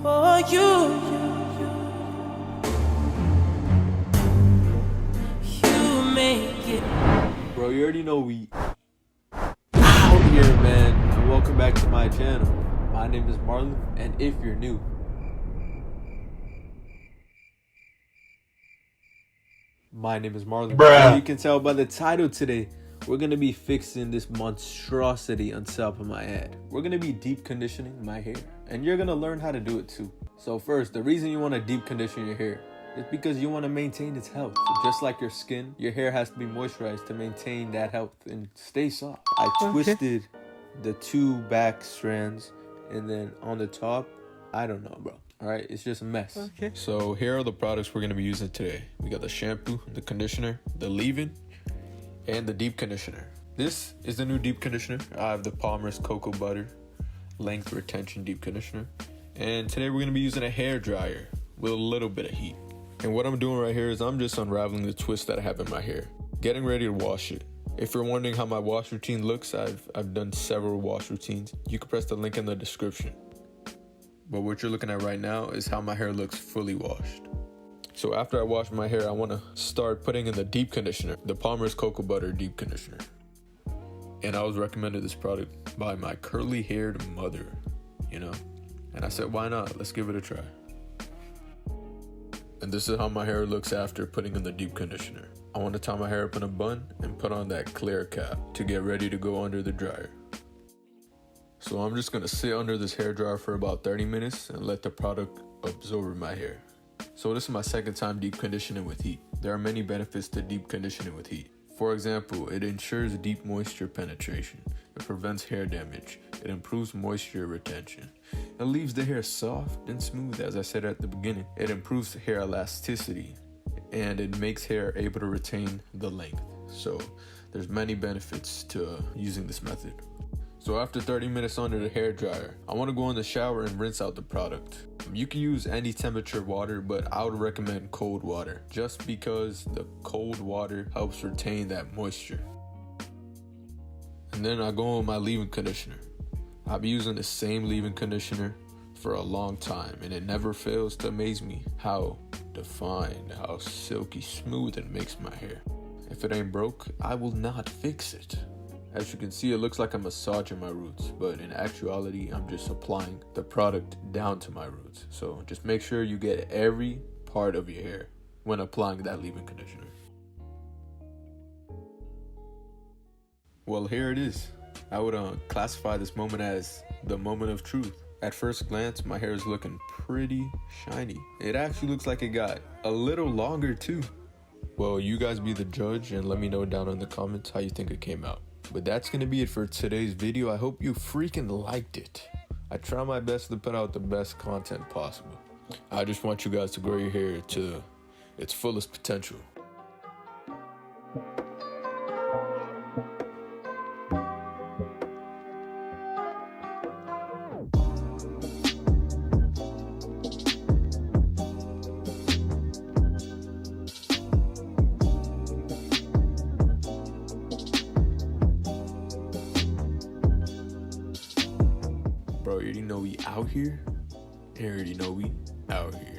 for you. You make it. Bro, you already know we out here, man. And welcome back to my channel. My name is Marlon, and if you're new, my name is Marlon. As you can tell by the title today, we're going to be fixing this monstrosity on top of my head. We're going to be deep conditioning my hair, and you're going to learn how to do it too. So first, the reason you want to deep condition your hair is because you want to maintain its health. Just like your skin, your hair has to be moisturized to maintain that health and stay soft. I twisted the two back strands, and then on the top, I don't know, bro. All right, it's just a mess. Okay. So here are the products we're going to be using today. We got the shampoo, the conditioner, the leave-in, and the deep conditioner. This is the new deep conditioner. I have the Palmer's Cocoa Butter Length Retention Deep Conditioner. And today we're going to be using a hair dryer with a little bit of heat. And what I'm doing right here is I'm just unraveling the twist that I have in my hair, getting ready to wash it. If you're wondering how my wash routine looks, I've done several wash routines. You can press the link in the description. But what you're looking at right now is how my hair looks fully washed. So after I wash my hair, I want to start putting in the deep conditioner, the Palmer's Cocoa Butter Deep Conditioner. And I was recommended this product by my curly-haired mother, you know? And I said, why not? Let's give it a try. And this is how my hair looks after putting in the deep conditioner. I want to tie my hair up in a bun and put on that clear cap to get ready to go under the dryer. So I'm just going to sit under this hair dryer for about 30 minutes and let the product absorb my hair. So this is my second time deep conditioning with heat. There are many benefits to deep conditioning with heat. For example, it ensures deep moisture penetration. It prevents hair damage. It improves moisture retention. It leaves the hair soft and smooth, as I said at the beginning. It improves hair elasticity, and it makes hair able to retain the length. So there's many benefits to using this method. So after 30 minutes under the hair dryer, I want to go in the shower and rinse out the product. You can use any temperature water, but I would recommend cold water just because the cold water helps retain that moisture. And then I go on my leave-in conditioner. I've been using the same leave-in conditioner for a long time, and it never fails to amaze me how defined, how silky smooth it makes my hair. If it ain't broke, I will not fix it. As you can see, it looks like I'm massaging my roots, but in actuality, I'm just applying the product down to my roots. So just make sure you get every part of your hair when applying that leave-in conditioner. Well, here it is. I would classify this moment as the moment of truth. At first glance, my hair is looking pretty shiny. It actually looks like it got a little longer too. Well, you guys be the judge and let me know down in the comments how you think it came out. But that's going to be it for today's video. I hope you freaking liked it. I try my best to put out the best content possible. I just want you guys to grow your hair to its fullest potential. Bro, you already know we out here? You already know we out here.